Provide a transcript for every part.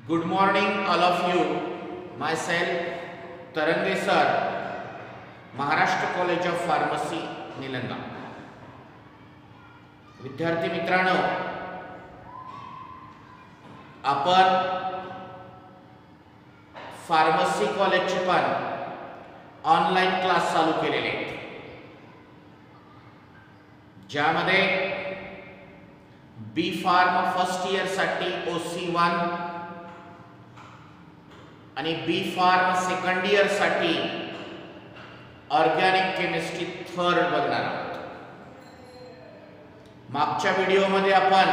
Good morning, all of you. Myself, Tarange sir, Maharashtra college of pharmacy, Nilanga. विद्यार्थी मित्रांनो, आपण pharmacy कॉलेजचे पण ऑनलाइन क्लास चालू केलेले आहेत, ज्यामध्ये बी फार्म फर्स्ट इयर साठी OC1 आणि बी फार्म सेकंड इयर साठी ऑर्गॅनिक केमिस्ट्री थर्ड बघणार आहोत. मागच्या व्हिडिओमध्ये आपण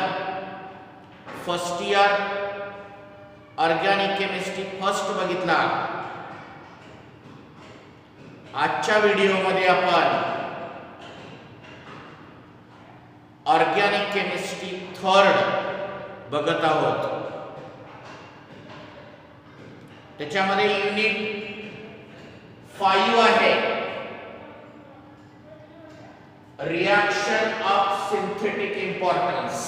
first year organic chemistry first बघितला. आजच्या व्हिडिओमध्ये आपण ऑर्गॅनिक केमिस्ट्री थर्ड बघत आहोत. त्याच्यामध्ये युनिट 5 आहे, reaction of synthetic importance.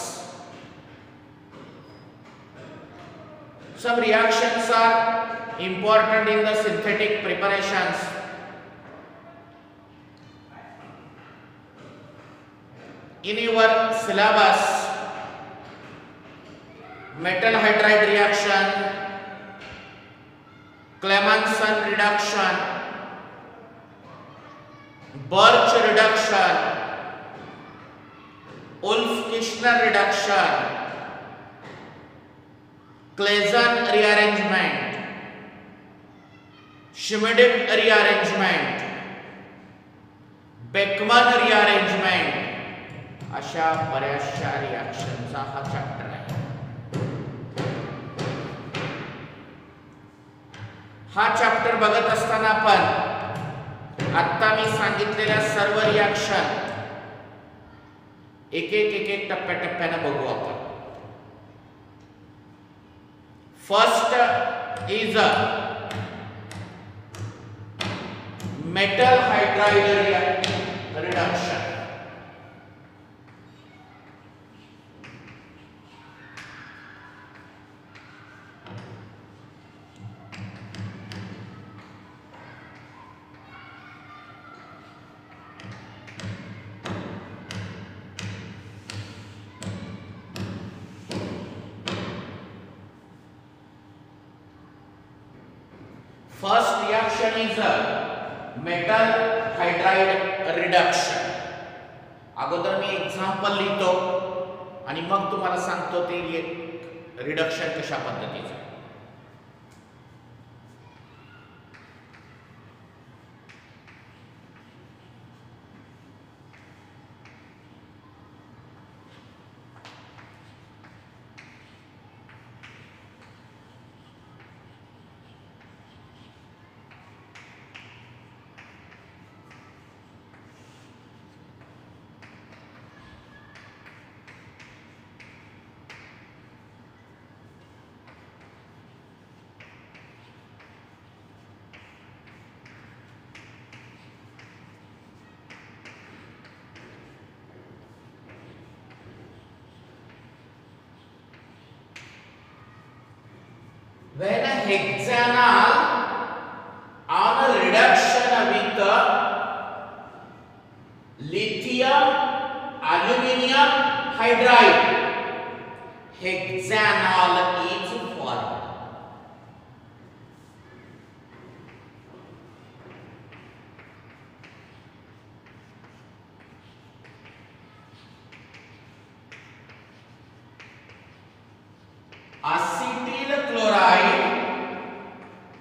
Some reactions are important in the synthetic preparations. In your syllabus, metal hydride reaction, Clemmensen reduction, Birch reduction, Wolff-Kishner reduction, Claisen rearrangement, Schmidt rearrangement, Beckmann rearrangement अशा बऱ्याचशा रिएक्शनचा हा chapter आहे. हा chapter बघत असताना आपण आता मी सांगितलेल्या सर्व रिएक्शन एक एक टप्प्याटप्प्याने बघू आपण. First is metal hydride reduction. First reaction is metal hydride reduction. अगोदर मी एक्झाम्पल लिहितो आणि मग तुम्हाला सांगतो ते रिडक्शन कशा पद्धतीचं. When hexanal on reduction with lithium aluminum hydride, hexanal is formed. Acetyl chloride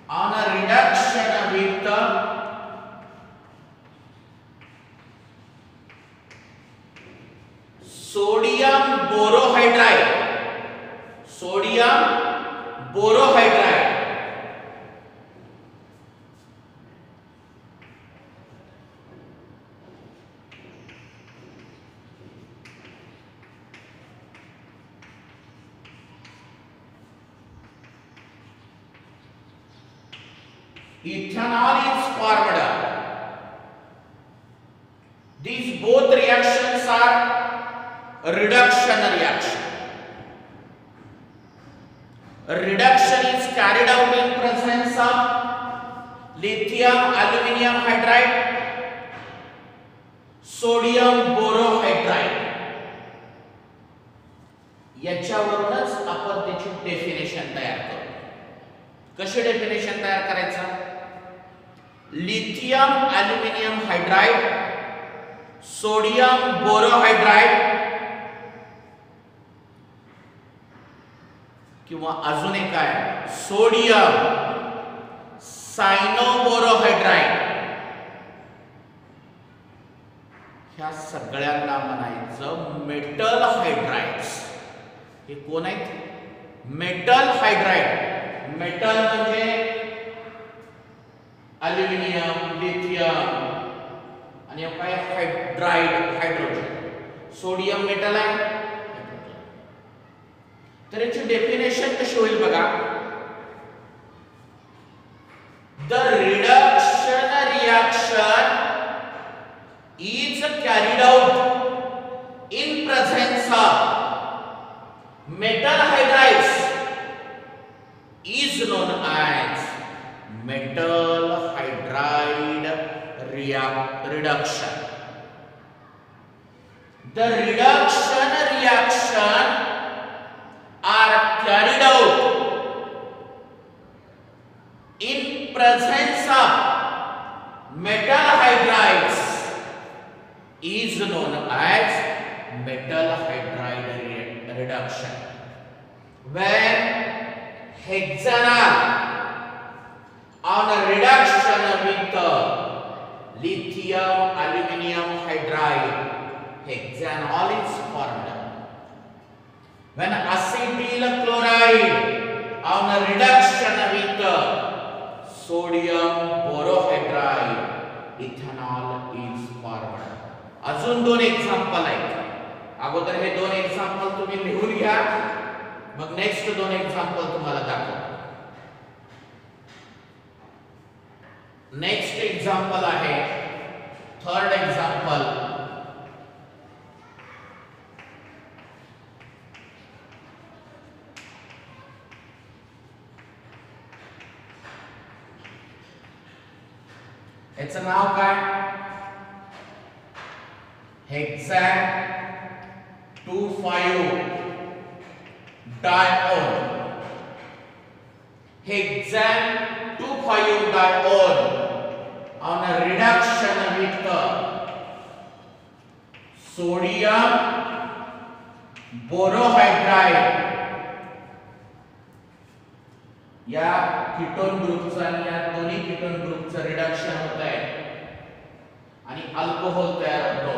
on a reduction with sodium borohydride, sodium borohydride, ethanol is formed. These both reactions are reduction reaction. reduction is carried out in presence of lithium aluminum hydride, sodium borohydride. याच्यावरूनच आपण त्याची definition तयार करू. कशी definition तयार करायचं? Lithium aluminium hydride, sodium बोरोहायड्राइड किंवा अजून एक आहे सोडियम सायनोबोरोहायड्राइड. ह्या सगळ्यांना म्हणायचं मेटल हायड्राइड्स. हे कोण आहेत? Metal hydride. मेटल म्हणजे अल्युमिनियम, लिथियम आणि काय हायड्राइड हायड्रोजन. सोडियम मेटल आहे. तर याची डेफिनेशन कशी होईल बघा. The reduction reaction is carried out in presence of metal hydrides is known as metal hydride reduction. The reduction reaction are carried out in presence of metal hydrides is known as metal hydride reduction. When hexanol on a reduction with lithium aluminum hydride, hexanol is formed. When acetyl chloride on a reduction with sodium borohydride, ethanol is formed. अजून दोन example आहेत. अगोदर हे दोन example तुम्ही लिहून घ्या, मग next दोन example तुम्हाला दाखवतो. नेक्स्ट एक्झाम्पल आहे थर्ड एक्झाम्पल. याचं नाव काय? हेक्सॅन 2,5 diol. Hexane 2,5 diol on a reduction with sodium borohydride. या कीटोन ग्रुपचा आणि या दोन्ही कीटोन ग्रुपचं रिडक्शन होत आहे आणि अल्कोहोल तयार होतो.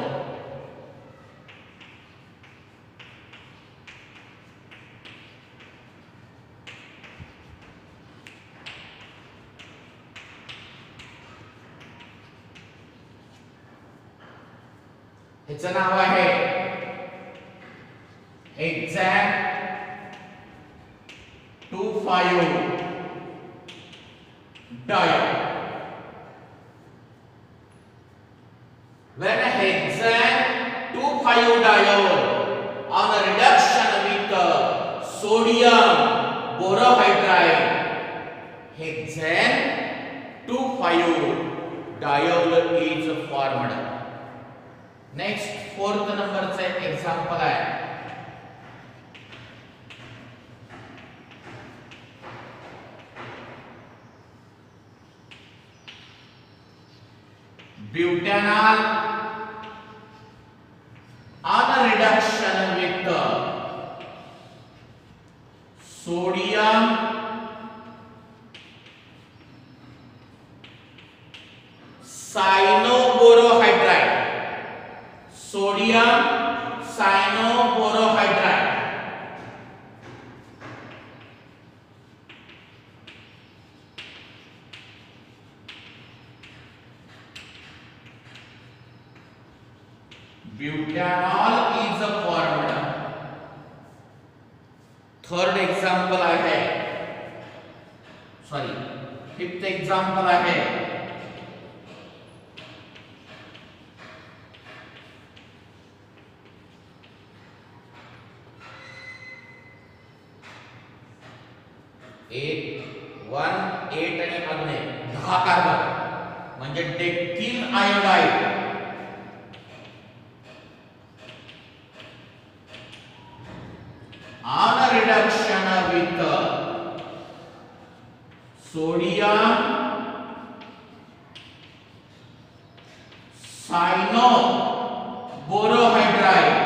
ह्याचं नाव आहे हेक्सॅन 2,5 diol. When hexane 2,5 diol on a reduction with sodium borohydride, hexane 2,5 diol is formed. Next fourth नंबरचे एक्झाम्पल आहे butanol on a reduction with sodium cyanoborohydride. Sodium cyanoborohydride. Butanol is a formed. Third example आहे, sorry fifth example आहे 1 8 आणि अग्ने 10 carbon म्हणजे decyl iodide on reduction with sodium cyanoborohydride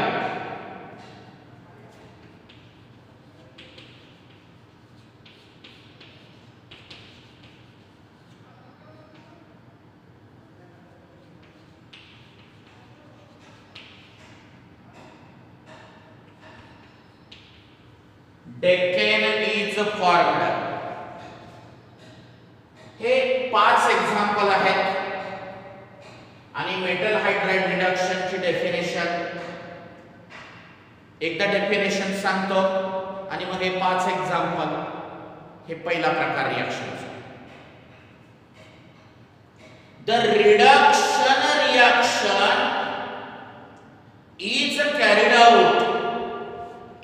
decane is formed. हे 5 example आहेत आणि metal hydride reduction ची definition एकदा डेफिनेशन सांगतो आणि मग हे 5 एक्झाम्पल. हे पहिला प्रकार रिएक्शनचा. The reduction reaction is carried out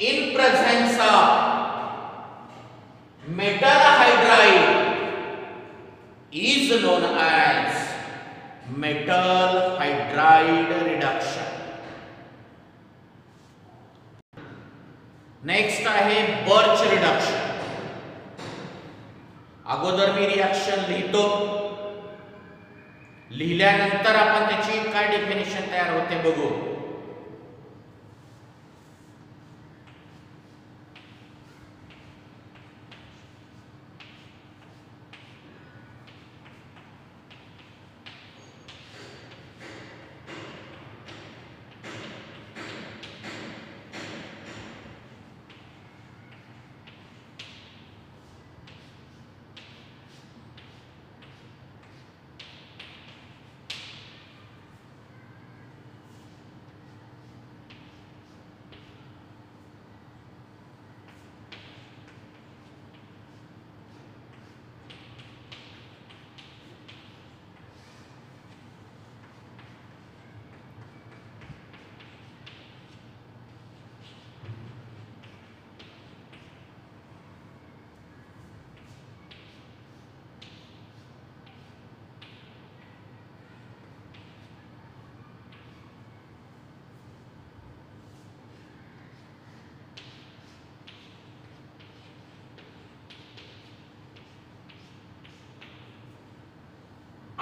in presence of metal hydride is known as metal hydride reduction. Next आहे बर्च रिडक्शन. अगोदर मी रिएक्शन लिहितो, लिहिल्यानंतर आपण त्याची काय डेफिनेशन तयार होते बघू.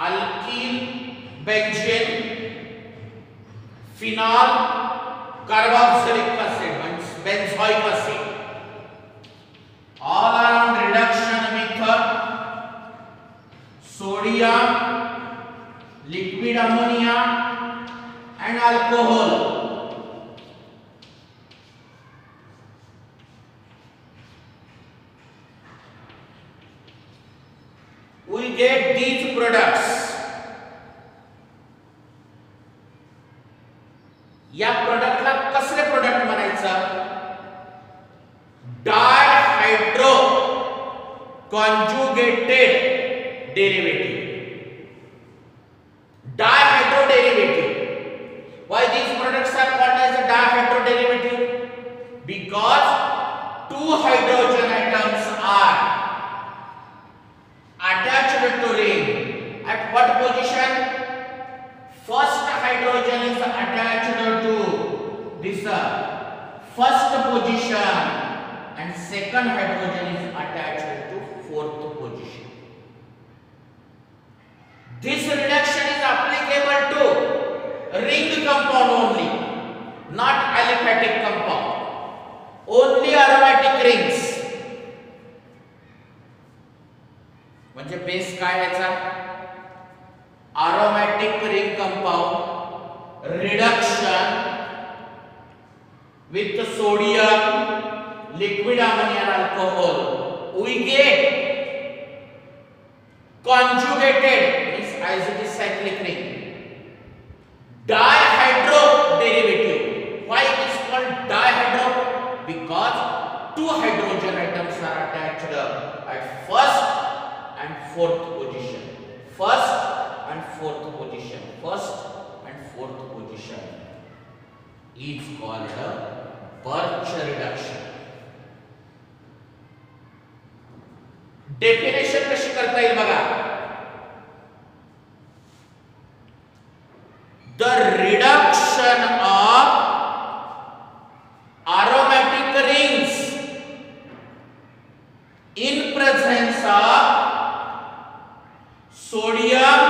alkyl benzene phenol carboxylic acid means benzoic acid all around reduction method sodium liquid ammonia and alcohol we get these products. या प्रोडक्टला कसले प्रोडक्ट म्हणायचं? Dihydro conjugated derivative. Dihydro derivative. Why these products are called as a dihydro derivative? Because two hydrogen atoms are attached to ring. At what position? First hydrogen is attached to this first position and second hydrogen is attached to fourth position. This reduction is applicable to ring compound only, not aliphatic compound. Only aromatic rings. म्हणजे base काय याचा? aromatic ring compound reduction with sodium liquid ammonia and alcohol we get conjugated means azidic cyclic ring dihydro derivative. Why it is called dihydro? Because two hydrogen atoms are attached at first and fourth position. First and fourth position. First and fourth position is called Birch reduction. Definition कशी करता येईल बघा. The reduction of aromatic rings in presence of sodium,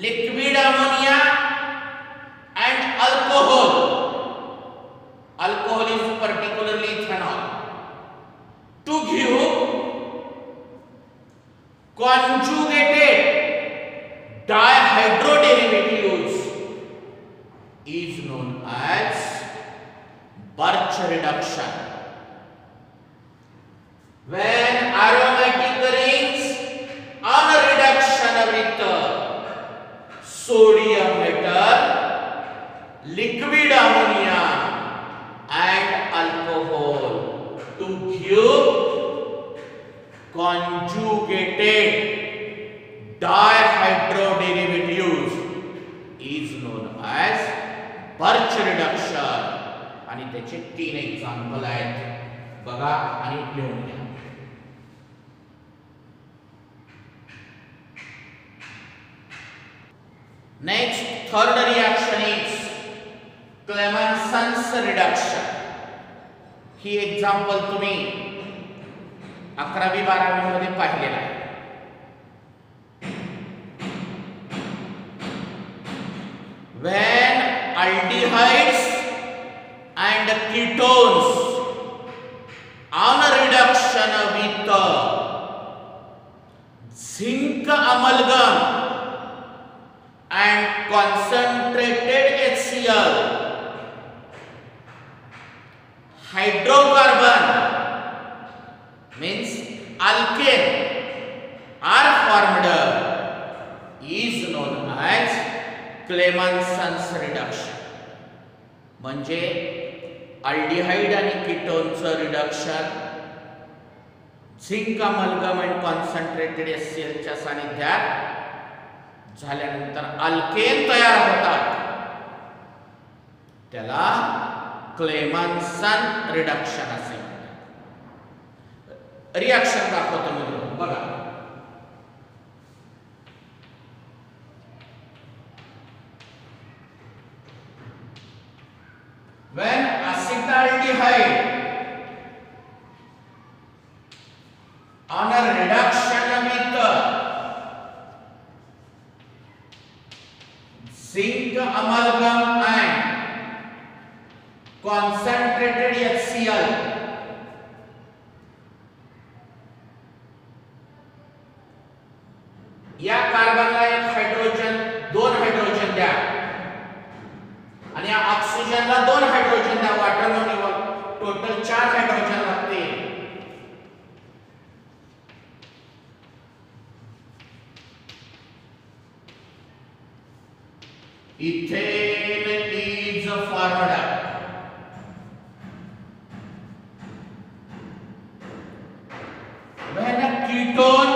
liquid ammonia and alcohol. Alcohol is particularly ethanol. To give conjugated dihydroderivatives is known as Birch reduction. When aromatic rings on a reduction with sodium metal, liquid ammonia and alcohol to give conjugated dihydroderivatives is known as Birch reduction. आणि त्याचे 3 example आहेत बघा आणि लिहून घ्या. Next third reaction is Clemmensen's reduction. ही example तुम्ही 11वी 12वी मध्ये पाहिलेला आहे. When aldehydes and ketones on a reduction with zinc amalgam and concentrated HCl, hydrocarbon means alkane are formed is known as Clemenson's reduction. म्हणजे अल्डिहाइड आणि कीटोनचं reduction zinc amalgam आणि कॉन्सन्ट्रेटेड HCl च्या सानिध्यात झाल्यानंतर अल्केन तयार होतात, त्याला क्लेमेन्सन रिडक्शन असे म्हणतात. रिएक्शन दाखवतो मित्रांनो बघा. When acetaldehyde on a reduction with zinc amalgam and concentrated HCl, या कार्बनला एक हायड्रोजन, 2 हायड्रोजन द्या आणि या ऑक्सिजनला 2 हायड्रोजन द्या. वॉटर मॉलिक्यूल टोटल 4 हायड्रोजन लागतील. Ethane is formed. when a ketone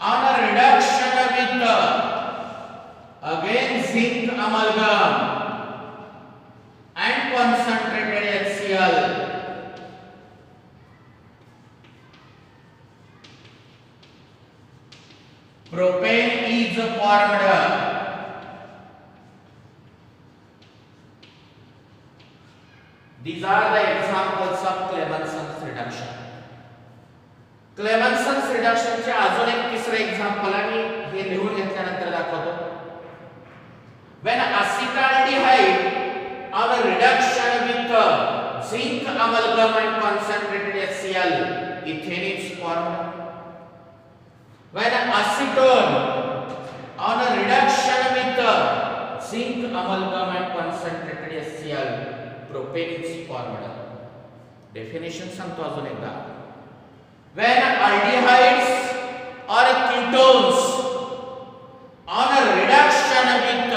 on a reduction with again zinc amalgam and concentrated HCl, propane is formed. These are the examples of Clemenson's reduction. क्लेमेन्सन्स रिडक्शनचे अजून एक तिसरे example आहे, हे लिहून घेतल्यानंतर दाखवतो. when acetaldehyde on a reduction with zinc amalgam and concentrated HCl, ethane is formed. when acetone on a reduction with zinc amalgam and concentrated HCl, propane is formed. Definition सांगतो अजून एकदा. when aldehydes or ketones on a reduction with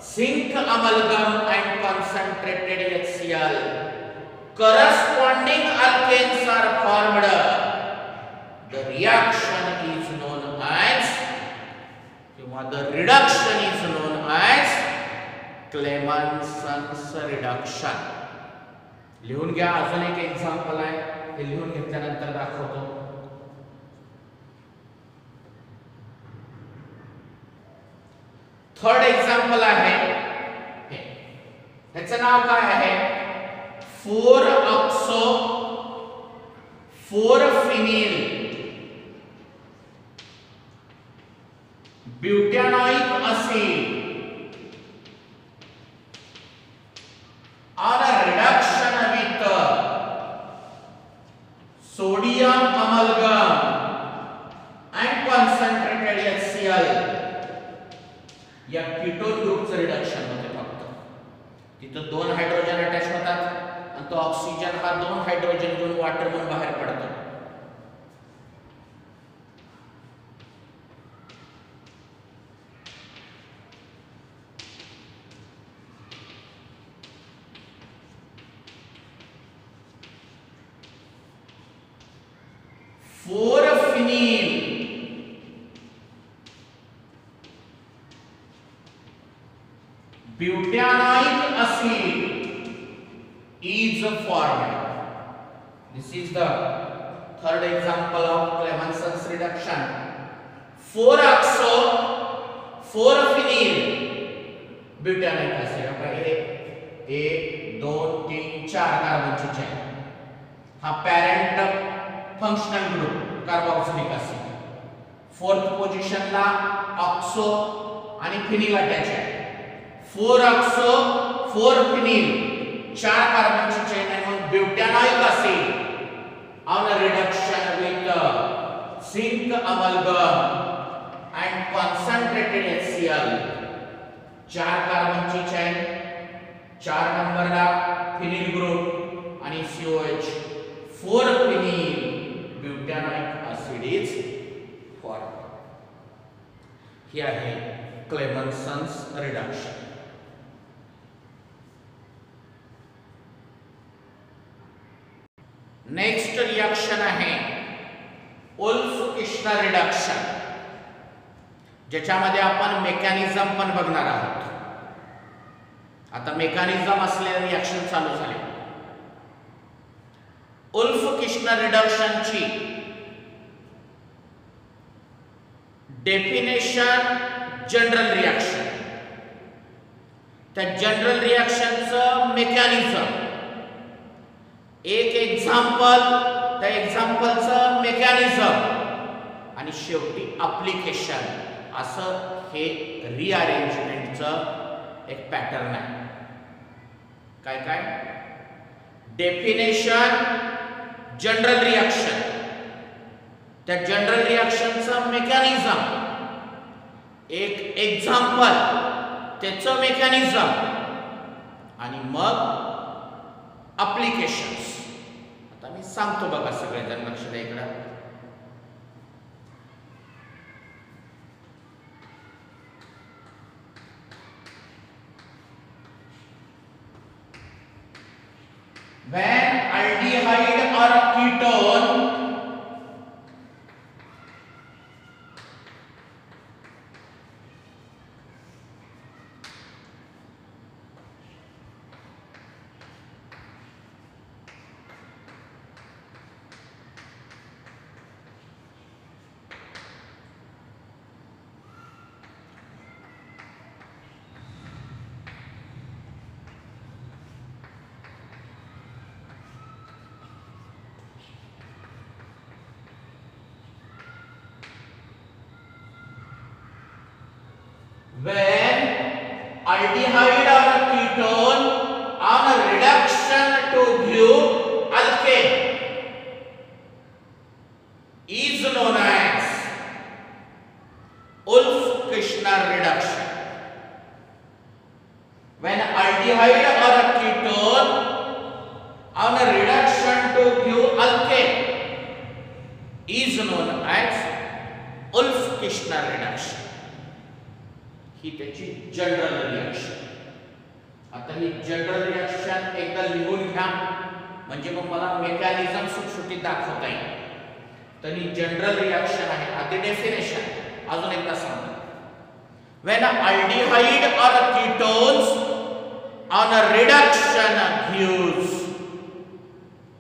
zinc amalgam and concentrated HCl, corresponding alkanes are formed. The reaction is known as, the reduction is known as Clemmensen's reduction. लिहून घ्या. अजून एक example आहे, ते लिहून घेतल्यानंतर दाखवतो. थर्ड एक्झाम्पल आहे, ह्याचं नाव काय आहे? 4-ऑक्सो four phenyl butanoic acid on a reduction with sodium amalgam and concentrated HCl. या कीटोन ग्रुपचं रिडक्शन होते. फक्त तिथं 2 हायड्रोजन अटॅच होतात आणि तो ऑक्सिजन हा 2 हायड्रोजन घेऊन वॉटर म्हणून बाहेर पडतो. Butanoic acid is formed. This is the third example of Clemenson's reduction. Four oxo four phenyl butanoic acid. आपला 1 2 3 4 कार्बनची चेन. हा parent functional group carboxylic acid. 4th पोझिशनला ऑक्सो आणि फिनिल अटॅच आहे. 4-ऑक्सो 4-फिनिल 4 कार्बनची चेन आहे म्हणून butanoic acid on a reduction with zinc amalgam and concentrated HCl. 4 कार्बनची चेन, 4 नंबरला फिनिल ग्रुप आणि COH four phenyl butanoic acid is formed. ही आहे क्लेमन्सन्स रिडक्शन. नेक्स्ट रिएक्शन आहे उल्फ-किश्नर रिडक्शन, ज्याच्यामध्ये आपण मेकॅनिझम पण बघणार आहोत. आता मेकॅनिझम असलेले रिएक्शन चालू झाले. उल्फ-किश्नर रिडक्शनची डेफिनेशन जनरल रिएक्शन, त्या जनरल रिएक्शनचं मेकॅनिझम, एक एक्झाम्पल, त्या एक्झाम्पलचं मेकॅनिझम आणि शेवटी ऍप्लिकेशन, असं हे रिअरेंजमेंटचं एक पॅटर्न आहे. काय काय? डेफिनेशन, जनरल रिएक्शन, त्या जनरल रिएक्शनचं मेकॅनिझम, एक एक्झाम्पल, त्याचं मेकॅनिझम आणि मग ऍप्लिकेशन्स. आता मी सांगतो बघा, सगळेजण लक्ष द्या इकडे. When aldehyde or ketone when aldehyde or ketone on a reduction to give alkane is known as Ulf-Kishner reduction. When aldehyde or a ketone on a reduction to give alkane is known as Ulf-Kishner reduction. ही त्याची general reaction. आता ही general reaction एकदा लिहून घ्या, म्हणजे मग मला mechanism सुटसुटीत दाखवता येईल. तर ही जनरल रिएक्शन आहे. आधी डेफिनेशन अजून एकदा सांगतो. When aldehyde or ketones on a reduction gives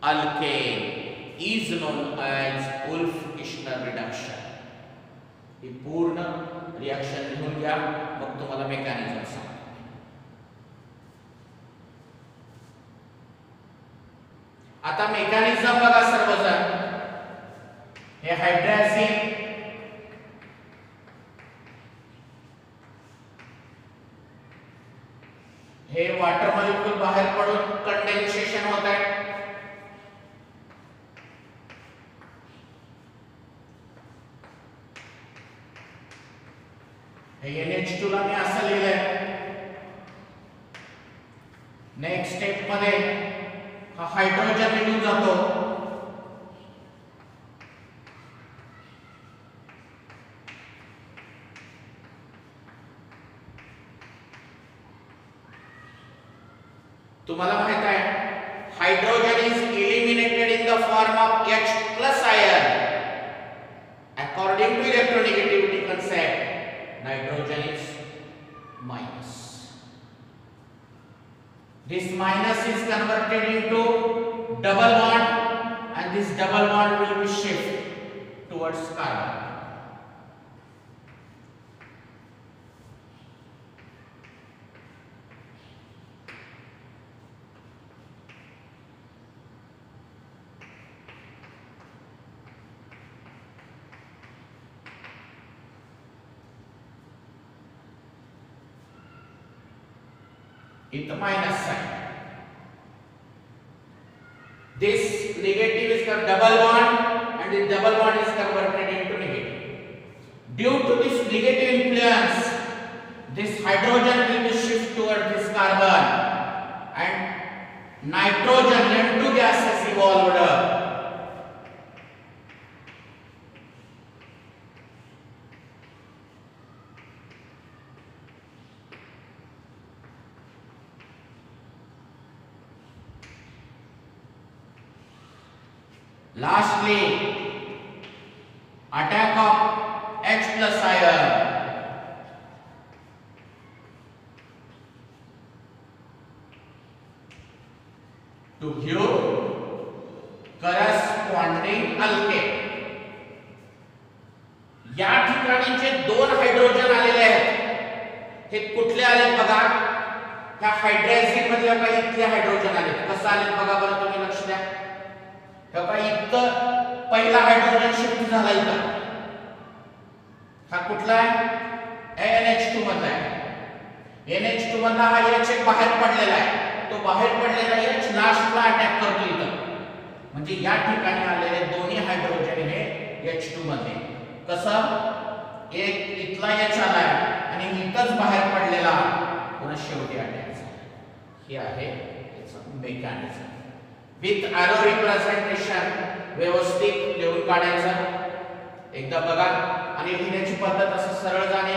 alkane is known as Wolff-Kishner reduction. ही पूर्ण रिएक्शन लिहून घ्या, मग तुम्हाला मेकॅनिझम सांगतो. आता मेकॅनिझम बघा सर्वजण. हे हायड्रॅझिन हे वॉटर मॉलिक्यूल बाहेर पडून कंडेन्सेशन होत आहे. हे NH2 ला मी असं लिहिलंय. नेक्स्ट स्टेप मध्ये हा हायड्रोजन निघून जातो. तुम्हाला माहित आहे hydrogen is eliminated in the form of H plus ion according to electronegativity concept. Nitrogen is minus. This minus is converted into double bond and this double bond will be shift towards carbon. With minus sign. This negative is the double bond and this double bond is converted into negative. Due to this negative influence, this hydrogen will be shift toward this carbon and nitrogen N2 gas is evolved. Lastly, attack of H plus ion. To give corresponding alkane. या ठिकाणी जे दोन hydrogen आलेले आहेत हे कुठले आले बघा. ह्या hydrazine मधल्या काही इथले हायड्रोजन आले. कसं आले बघा बरं, तुम्ही लक्ष द्या. हे बघा इथं पहिला हायड्रोजन शिफ्ट झाला. इथं हा कुठला आहे NH2 मधला आहे. NH2 मधला हा H एक बाहेर पडलेला आहे. तो बाहेर पडलेला H लास्टला अटॅक करतो इथं. म्हणजे या ठिकाणी आलेले दोन्ही हायड्रोजन हे H2 मध्ये. कसं एक इथला H आलाय आणि इथंच बाहेर पडलेला पुन्हा शेवटी अटॅक झाला. हे आहे याचं मेकॅनिझम. विथ एरो रिप्रेझेंटेशन व्यवस्थित लिहून काढायचं. एकदा बघा आणि लिहिण्याची पद्धत असं सरळ जाणे,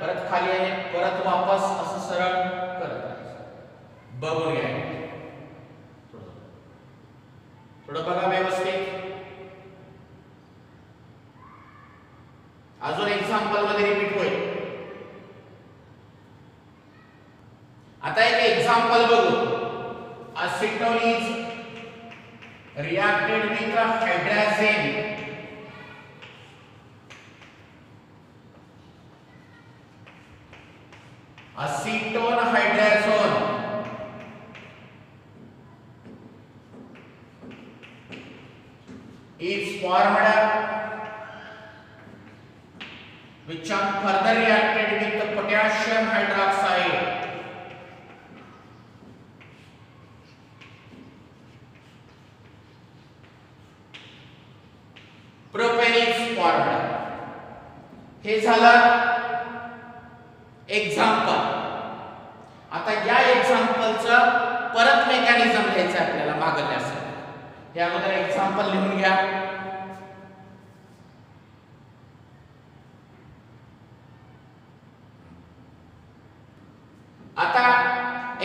परत खाली आणे, परत वापस असं सरळ करत राहायचं. बघून घ्या. थोडं बघा व्यवस्थित. अजून एक्झाम्पल मध्ये रिपीट होईल. आता एक एक्झाम्पल बघू. असिटोन is reacted with a hydrazine acetone hydrazone is formed which are further reacted with the potassium hydroxide. Propane is formed. हे झालं एक्झाम्पल. आता या एक्झाम्पलचं परत मेकॅनिझम घ्यायचं आपल्याला मागल्यासाठी. हे अगोदर एक्झाम्पल लिहून घ्या. आता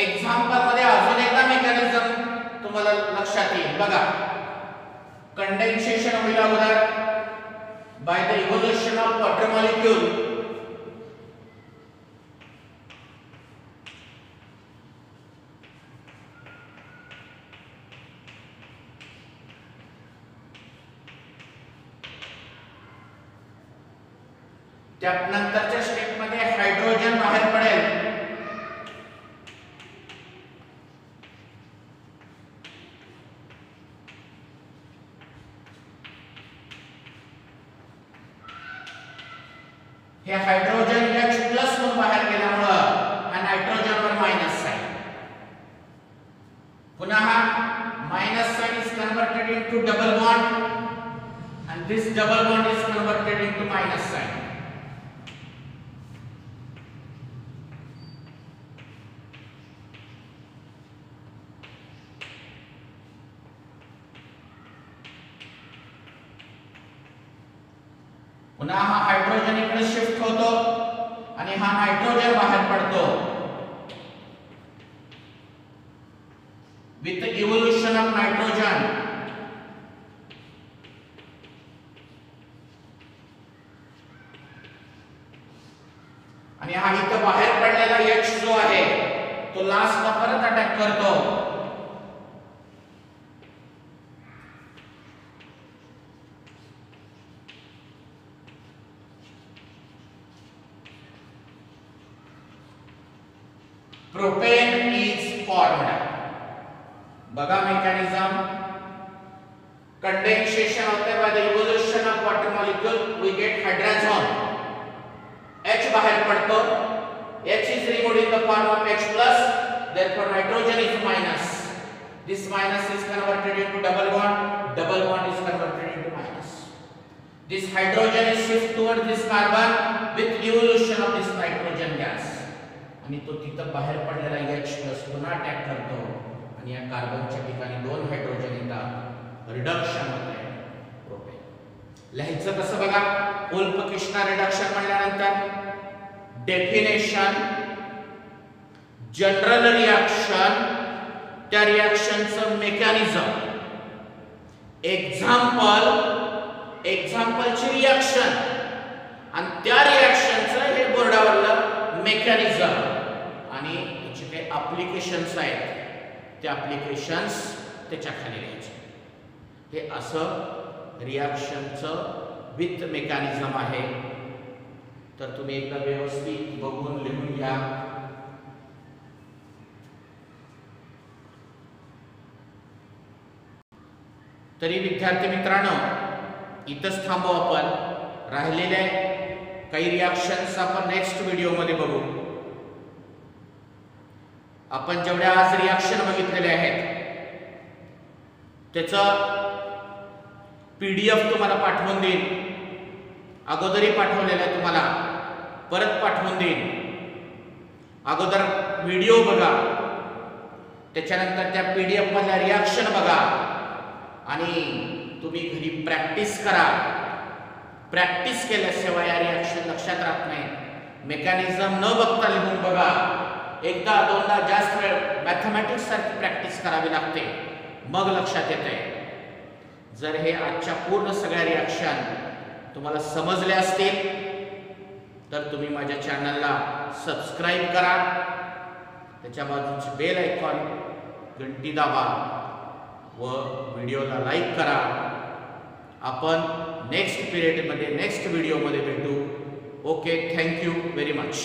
एक्झाम्पल मध्ये अजून एकदा मेकॅनिझम तुम्हाला लक्षात येईल. बघा कंडेन्सेशन होईल अगोदर by the evolution of water molecule. त्यानंतरच्या स्टेप मध्ये हायड्रोजन बाहेर पडेल. हे हायड्रोजन H+ म्हणून बाहेर गेल्यामुळे हा नायट्रोजन वर मायनस साइन. पुन्हा हा minus sign is converted into double bond and this double bond is converted into minus sign. पुन्हा हा हायड्रोजन इकडे शिफ्ट होतो आणि हा नायट्रोजन बाहेर पडतो. with the evolution of nitrogen आणि हा इथं बाहेर पडलेला H जो आहे तो लास्टला परत अटॅक करतो. Propene is formed. बघा मेकॅनिझम. कंडेन्सेशन होते by the evolution of water molecule we get hydrogen. H बाहेर पडतो. H is removed in the form of H+, therefore nitrogen is minus. This minus is converted into double bond. Double bond is converted into minus. This hydrogen is shifted towards this carbon with evolution of this nitrogen gas. आणि तो तिथं बाहेर पडलेला H+ पुन्हा attack करतो आणि या कार्बनच्या ठिकाणी दोन हायड्रोजन येतात. रिडक्शन होते प्रोपेन. लिहायचं कसं बघा. उल्पकिष्णा रिडक्शन म्हणल्यानंतर डेफिनेशन, जनरल रिएक्शन, त्या रिएक्शनचं मेकॅनिझम, एक्झाम्पलची रिएक्शन आणि त्या रिएक्शनचं हे बोर्डावरलं मेकॅनिझम आणि याचे काही ॲप्लिकेशन्स आहेत ते ॲप्लिकेशन्स त्याच्या खाली लिहायचे. हे असं रिएक्शनचं विथ मेकॅनिझम आहे. तर तुम्ही एकदा व्यवस्थित बघून लिहून घ्या. तरी विद्यार्थी मित्रांनो इथंच थांबू आपण. राहिलेले काही रिएक्शन्स आपण नेक्स्ट व्हिडिओ मध्ये बघू. आपण जेवढ्या आज रिएक्शन बघितलेले आहेत त्याचं PDF तुम्हाला पाठवून देईन. अगोदरही पाठवलेलं आहे तुम्हाला, परत पाठवून देईन. अगोदर व्हिडिओ बघा, त्याच्यानंतर त्या PDF मधल्या रिएक्शन बघा आणि तुम्ही घरी प्रॅक्टिस करा. प्रॅक्टिस केल्याशिवाय या रिएक्शन लक्षात राहत नाही. मेकॅनिझम न बघता लिहून बघा. एकदा दोनदा जास्त वेळ मॅथमॅटिक्स सारखी प्रॅक्टिस करावी लागते, मग लक्षात येते. जर हे आजच्या पूर्ण सगळ्या रिएक्शन तुम्हाला समजले असतील तर तुम्ही माझ्या चॅनलला सबस्क्राइब करा. त्याच्या बाजूची बेल आयकॉन घंटी दाबा व व्हिडिओला लाईक करा. आपण नेक्स्ट पिरियडमध्ये नेक्स्ट व्हिडिओमध्ये भेटू. Okay, thank you very much.